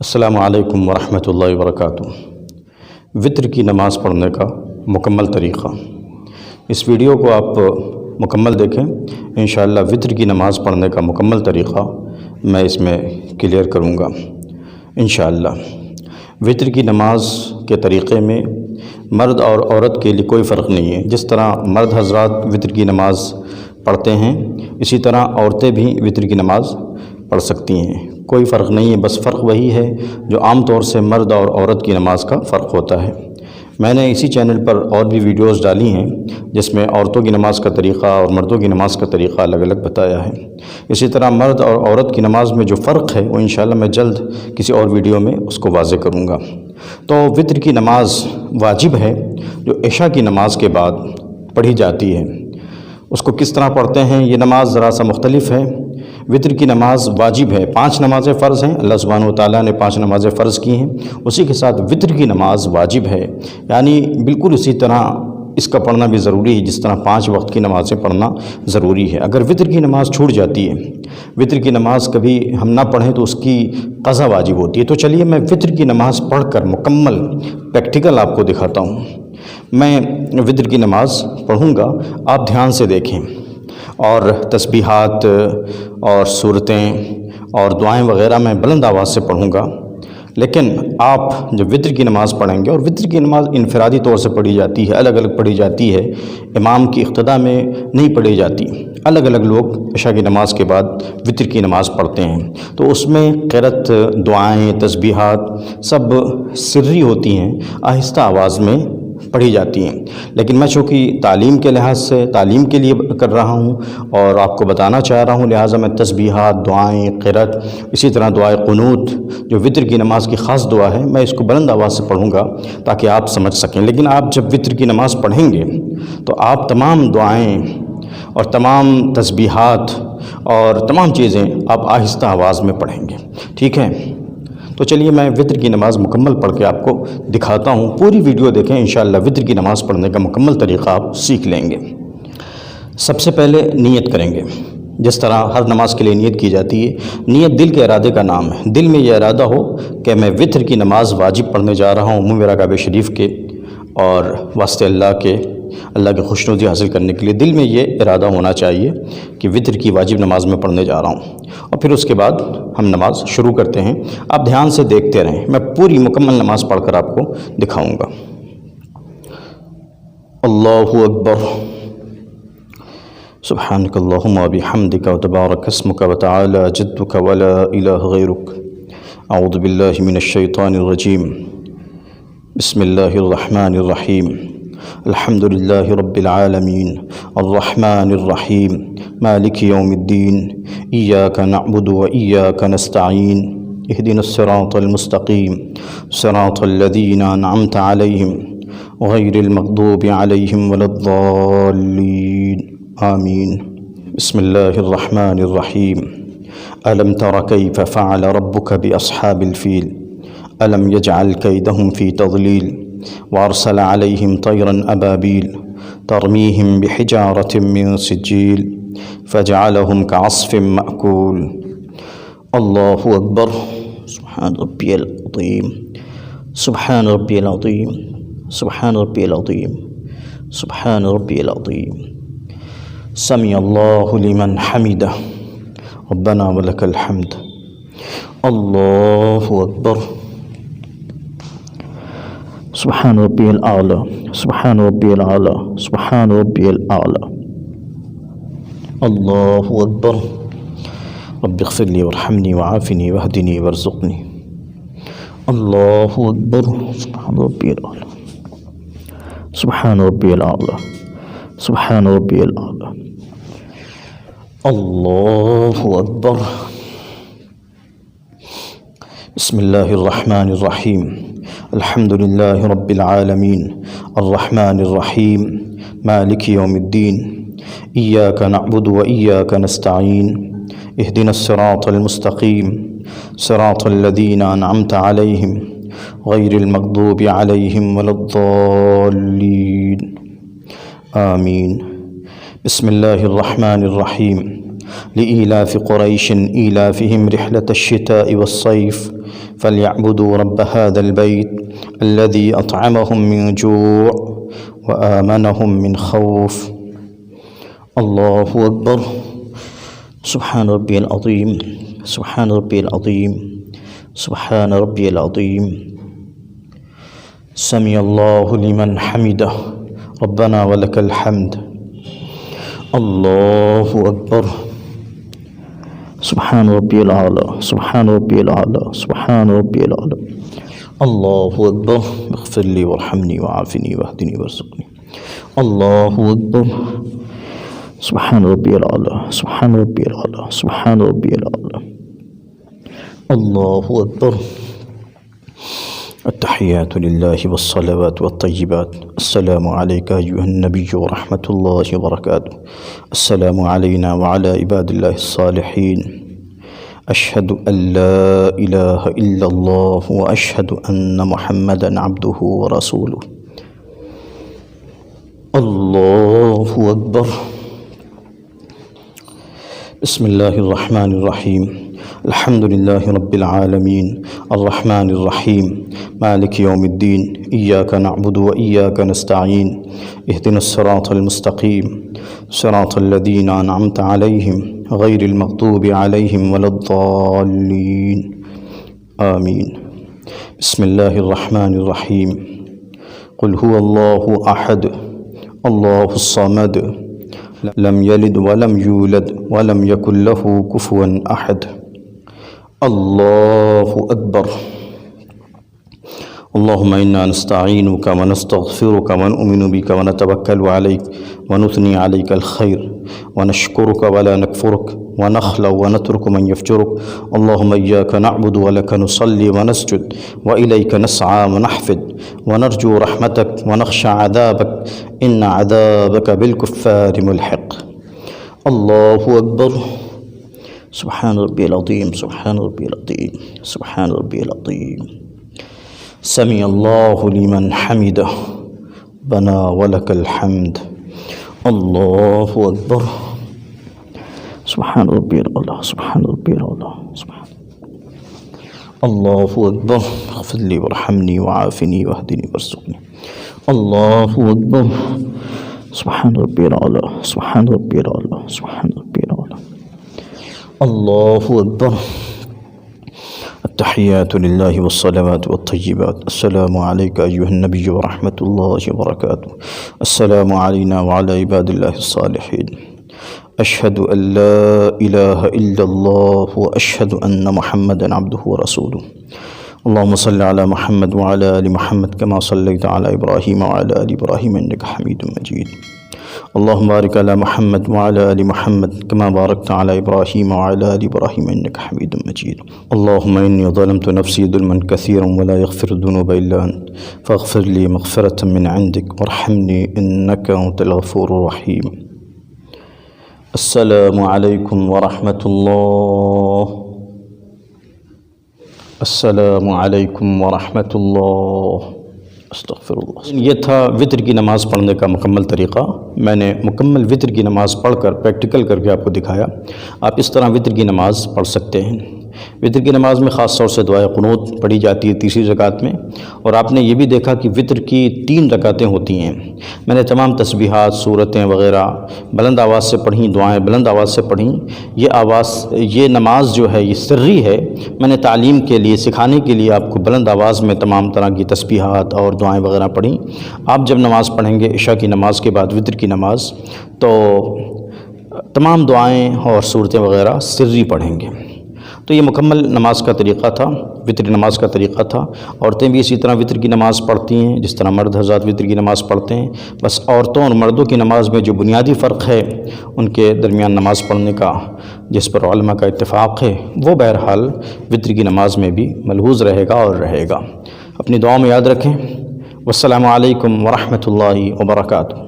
अस्सलामु अलैकुम वरहमतुल्लाहि वबरकातुहू। वित्र की नमाज़ पढ़ने का मुकम्मल तरीक़ा। इस वीडियो को आप मुकम्मल देखें। इंशाअल्लाह वित्र की नमाज़ पढ़ने का मुकम्मल तरीक़ा मैं इसमें क्लियर करूँगा इंशाअल्लाह। वित्र की नमाज़ के तरीक़े में मर्द और औरत के लिए कोई फ़र्क नहीं है। जिस तरह मर्द हज़रात वित्र की नमाज़ पढ़ते हैं, इसी तरह औरतें भी वित्र की नमाज़ पढ़ सकती हैं। कोई फ़र्क नहीं है, बस फ़र्क वही है जो आम तौर से मर्द और औरत की नमाज़ का फ़र्क होता है। मैंने इसी चैनल पर और भी वीडियोस डाली हैं जिसमें औरतों की नमाज़ का तरीक़ा और मर्दों की नमाज़ का तरीक़ा अलग अलग बताया है। इसी तरह मर्द और औरत की नमाज़ में जो फ़र्क है वो इंशाअल्लाह मैं जल्द किसी और वीडियो में उसको वाज़े करूँगा। तो वित्र की नमाज़ वाजिब है जो इशा की नमाज़ के बाद पढ़ी जाती है। उसको किस तरह पढ़ते हैं, ये नमाज़ ज़रा सा मुख्तलिफ है। वित्र की नमाज़ वाजिब है। 5 नमाज़ें फ़र्ज़ हैं, अल्लाह सुब्हानहु व तआला ने 5 नमाज़ें फ़र्ज़ की हैं, उसी के साथ वित्र की नमाज़ वाजिब है। यानी बिल्कुल उसी तरह इसका पढ़ना भी ज़रूरी है जिस तरह 5 वक्त की नमाज़ें पढ़ना ज़रूरी है। अगर वित्र की नमाज़ छूट जाती है, वित्र की नमाज़ कभी हम ना पढ़ें तो उसकी क़ज़ा वाजिब होती है। तो चलिए मैं वित्र की नमाज़ पढ़ कर मुकम्मल प्रैक्टिकल आपको दिखाता हूँ। मैं वित्र की नमाज़ पढ़ूँगा, आप ध्यान से देखें और तस्बीहात और सूरतें और दुआएं वग़ैरह मैं बुलंद आवाज़ से पढ़ूँगा। लेकिन आप जब वित्र की नमाज़ पढ़ेंगे, और वित्र की नमाज़ इनफरादी तौर से पढ़ी जाती है, अलग अलग पढ़ी जाती है, इमाम की इक़्तिदा में नहीं पढ़ी जाती। अलग अलग लोग इशा की नमाज़ के बाद वित्र की नमाज़ पढ़ते हैं, तो उसमें क़िरात, दुआएं, तस्बीहात सब सिर्री होती हैं, आहिस्ता आवाज़ में पढ़ी जाती हैं। लेकिन मैं चूँकि तालीम के लिहाज से तालीम के लिए कर रहा हूँ और आपको बताना चाह रहा हूँ, लिहाजा मैं तस्बीहात, दुआएं, क़िरात, इसी तरह दुआए क़ुनूत जो वित्र की नमाज़ की ख़ास दुआ है, मैं इसको बुलंद आवाज़ से पढ़ूँगा ताकि आप समझ सकें। लेकिन आप जब वित्र की नमाज़ पढ़ेंगे तो आप तमाम दुआएं और तमाम तस्बीहात और तमाम चीज़ें आप आहिस्ता आवाज़ में पढ़ेंगे, ठीक है। तो चलिए मैं वित्र की नमाज़ मुकम्मल पढ़ के आपको दिखाता हूँ। पूरी वीडियो देखें, इंशाअल्लाह वित्र की नमाज़ पढ़ने का मुकम्मल तरीक़ा आप सीख लेंगे। सबसे पहले नियत करेंगे। जिस तरह हर नमाज़ के लिए नियत की जाती है, नियत दिल के इरादे का नाम है। दिल में यह इरादा हो कि मैं वित्र की नमाज़ वाजिब पढ़ने जा रहा हूँ, मुँह मेरा काबे शरीफ के और वास्ते अल्लाह की खुशनुदी हासिल करने के लिए दिल में ये इरादा होना चाहिए कि वित्र की वाजिब नमाज़ में पढ़ने जा रहा हूँ। और फिर उसके बाद हम नमाज़ शुरू करते हैं। आप ध्यान से देखते रहें, मैं पूरी मुकम्मल नमाज़ पढ़कर आपको दिखाऊंगा। अल्लाहु अकबर, सुब्हानक अल्लाहुम्मा व बिहम्दिका व तबारक अस्मुका व तआला जद्दुका व ला इलाहा गैरुक। अऊज़ु बिल्लाहि मिनश शैतानिर रजीम। बिस्मिल्लाहिर रहमानिर रहीम। अल्हम्दुलिल्लाहि रब्बिल आलमीन अर्रहमानिर रहीम मालिकि यौमिद्दीन इय्याका नअबुदु व इय्याका नस्तईन इहदिनस सिरातल मुस्तकीम सिरातल लज़ीना अनअमत अलैहिम गैरिल मग़दूबि अलैहिम वलद्दाल्लीन आमीन। बिस्मिल्लाहिर रहमानिर रहीम। अलम तरा कैफ़ फ़अल रब्बुक बिअस्हाबिल फ़ील अलम यजअल कैदहुम फ़ी तज़लील वअरसल अलैहिम तयरन अबाबील तरमीहिम बिहिजारतिम मिन सिज्जील फजअलहुम कअस्फ़िम मअकूल। अल्लाहु अकबर। सुब्हान रब्बियल अज़ीम, सुब्हान रब्बियल अज़ीम, सुब्हान रब्बियल अज़ीम, सुब्हान रब्बियल अज़ीम। समी अल्लाहु लिमन हमिदा रब्बना व लकल हम्द। अल्लाहु अकबर। सुब्हान रब्बियल आला, सुब्हान रब्बियल आला, सुब्हान रब्बियल आला। अल्लाहु अकबर। रब्बिग़फ़िरली वरहमनी वआफ़िनी वहदिनी वरज़ुक़नी। अल्लाहु अकबर। सुब्हान रब्बियल आला, सुब्हान रब्बियल आला, सुब्हान रब्बियल आला। अल्लाहु अकबर। बिस्मिल्लाहिर रहमानिर रहीम। अल्हम्दुलिल्लाहि रब्बिल आलमीन अर्रहमानिर रहीम मालिकि यौमिद्दीन इय्याका नअबुदु व इय्याका नस्तईन इहदिनस सिरातल मुस्तकीम सिरातल लज़ीना अनअमत अलैहिम गैरिल मग़दूबि अलैहिम वलद्दाल्लीन आमीन। बिस्मिल्लाहिर रहमानिर रहीम। लिईलाफ़ि क़ुरैशिन ईलाफ़िहिम रिह्लतश्शिताइ वस्सैफ़ फ़लयअबुदू रब्ब हाज़ल बैत अल्लज़ी अतअमहुम मिन जूअ व आमनहुम मिन खौफ़। अल्लाहु अकबर। सुब्हान रब्बियल अज़ीम, सुब्हान रब्बियल अज़ीम, सुब्हान रब्बियल अज़ीम। समिअल्लाहु लिमन हमिदह रब्बना वलकल हम्द। अल्लाहु अकबर। सुब्हान रब्बियल आला, सुब्हान रब्बियल आला, सुब्हान रब्बियल आला। अल्लाहु अकबर। इग़फ़िरली वरहमनी वआफ़िनी वहदिनी वरज़ुक़नी। अल्लाहु अकबर। सुब्हान रब्बियल आला, सुब्हान रब्बियल आला, सुब्हान रब्बियल आला। अल्लाहु अकबर। अत्तहियातु लिल्लाहि वस्सलावातु वत्तय्यिबात। अस्सलामु अलैका अय्युहन नबिय्यु व रहमतुल्लाहि व बरकातुहू। अस्सलामु अलैना व अला इबादिल्लाहिस सालिहीन। अशहदु अल्ला इलाहा इल्लल्लाह व अशहदु अन्न मुहम्मदन अब्दुहु व रसूलुहु। अल्लाहु अकबर। बिस्मिल्लाहिर्रहमानिर्रहीम। अल्हम्दुलिल्लाहि रब्बिल आलमीन अर्रहमानिर्रहीम मालिकि यौमिद्दीन इय्याका नअबुदु व इय्याका नस्तईन इहदिनस सिरातल मुस्तक़ीम सिरातल लज़ीना अनअमता अलैहिम गैरिल मग़दूबि अलैहिम वलद्दाल्लीन आमीन। बिस्मिल्लाहिर्रहमानिर्रहीम। क़ुल हुवल्लाहु अहद अल्लाहुस समद लम यलिद वलम यूलद वलम यकुल लहू कुफुवन अहद। अल्लाहु अकबर। अल्लाहुम्मा इन्ना नस्तईनुका व नस्तग़फ़िरुका व नु'मिनु बिका व नतवक्कलु अलैक व नुथनी अलैकल खैर व नशकुरुका व ला नकफ़ुरुक व नख़लउ व नतरुकु मन यफ़जुरुक। अल्लाहुम्मा इय्याका नअबुदु व लका नुसल्ली व नसजुद व इलैका नसअ व नहफ़िद व नरजू रहमतक व नख़शा अज़ाबक इन्ना अज़ाबक बिलकुफ़्फ़ारि मुल्हिक़। अल्लाहु अकबर। सुब्हान रब्बियल अज़ीम, सुब्हान रब्बियल अज़ीम, सुब्हान रब्बियल अज़ीम। समिअल्लाहु लिमन हमिदह रब्बना वलकल हम्द। अल्लाहु अकबर। सुब्हान रब्बियल आला, सुब्हान रब्बियल आला, सुब्हान। अल्लाहु अकबर। इग़फ़िरली वरहमनी वआफ़िनी वहदिनी वरज़ुक़नी। अल्लाहु अकबर। सुब्हान रब्बियल आला, सुब्हान रब्बियल आला, सुब्हान रब्बियल आला। अल्लाहु अकबर। अत्तहियातु लिल्लाहि वस्सलावातु वत्तय्यिबात। अस्सलामु अलैका अय्युहन नबिय्यु व रहमतुल्लाहि व बरकातुहू। अस्सलामु अलैना व अला इबादिल्लाहिस सालिहीन। अशहदु अल्ला इलाहा इल्लल्लाह व अशहदु अन्न मुहम्मदन अब्दुहु व रसूलुहु। अल्लाहुम्मा सल्लि अला मुहम्मद व अला आलि मुहम्मद कमा सल्लैता अला इब्राहीम व अला आलि इब्राहीम इन्नका हमीदुम मजीद। अल्लाहुम्मा बारिक अला मुहम्मद व अला आलि मुहम्मद कमा बारकता अला इब्राहीम व अला आलि इब्राहीम इन्नका हमीदुम मजीद। अल्लाहुम्मा इन्नी ज़लमतु नफ़्सी ज़ुल्मन कसीरन व ला यग़फ़िरु ज़ुनूब इल्ला अंत फ़ग़फ़िर ली मग़फ़िरतम मिन इंदिक वरहमनी इन्नका अंतल गफ़ूरुर रहीम। अस्सलामु अलैकुम व रहमतुल्लाह। अस्सलामु अलैकुम व रहमतुल्लाह। अस्तग़फ़िरुल्लाह। ये था वितर की नमाज़ पढ़ने का मुकम्मल तरीक़ा। मैंने मुकम्मल वितर की नमाज़ पढ़कर प्रैक्टिकल करके आपको दिखाया। आप इस तरह वितर की नमाज़ पढ़ सकते हैं। वितर की नमाज़ में ख़ास तौर से दुआए क़ुनूत पढ़ी जाती है तीसरी रकात में। और आपने ये भी देखा कि वितर की 3 रकातें होती हैं। मैंने तमाम तस्बीहात सूरतें वग़ैरह बुलंद आवाज़ से पढ़ी, दुआएँ बुलंद आवाज़ से पढ़ी। ये नमाज जो है ये सिर्री है। मैंने तालीम के लिए, सिखाने के लिए आपको बुलंद आवाज़ में तमाम तरह की तस्बीहात और दुआएँ वग़ैरह पढ़ी। आप जब नमाज़ पढ़ेंगे इशा की नमाज़ के बाद वितर की नमाज़, तो तमाम दुआएँ और सूरतें वग़ैरह सिर्री पढ़ेंगे। तो ये मुकम्मल नमाज का तरीक़ा था, वितर नमाज का तरीक़ा था। औरतें भी इसी तरह वितर की नमाज़ पढ़ती हैं जिस तरह मर्द हज़रात वितर की नमाज़ पढ़ते हैं। बस औरतों और मर्दों की नमाज़ में जो बुनियादी फ़र्क है उनके दरमियान नमाज़ पढ़ने का, जिस पर उलमा का इत्तिफ़ाक़ है, वो बहरहाल वितर की नमाज़ में भी मलहूज़ रहेगा और रहेगा। अपनी दुआ में याद रखें। वस्सलामु अलैकुम व रहमतुल्लाहि व बरकातुहू।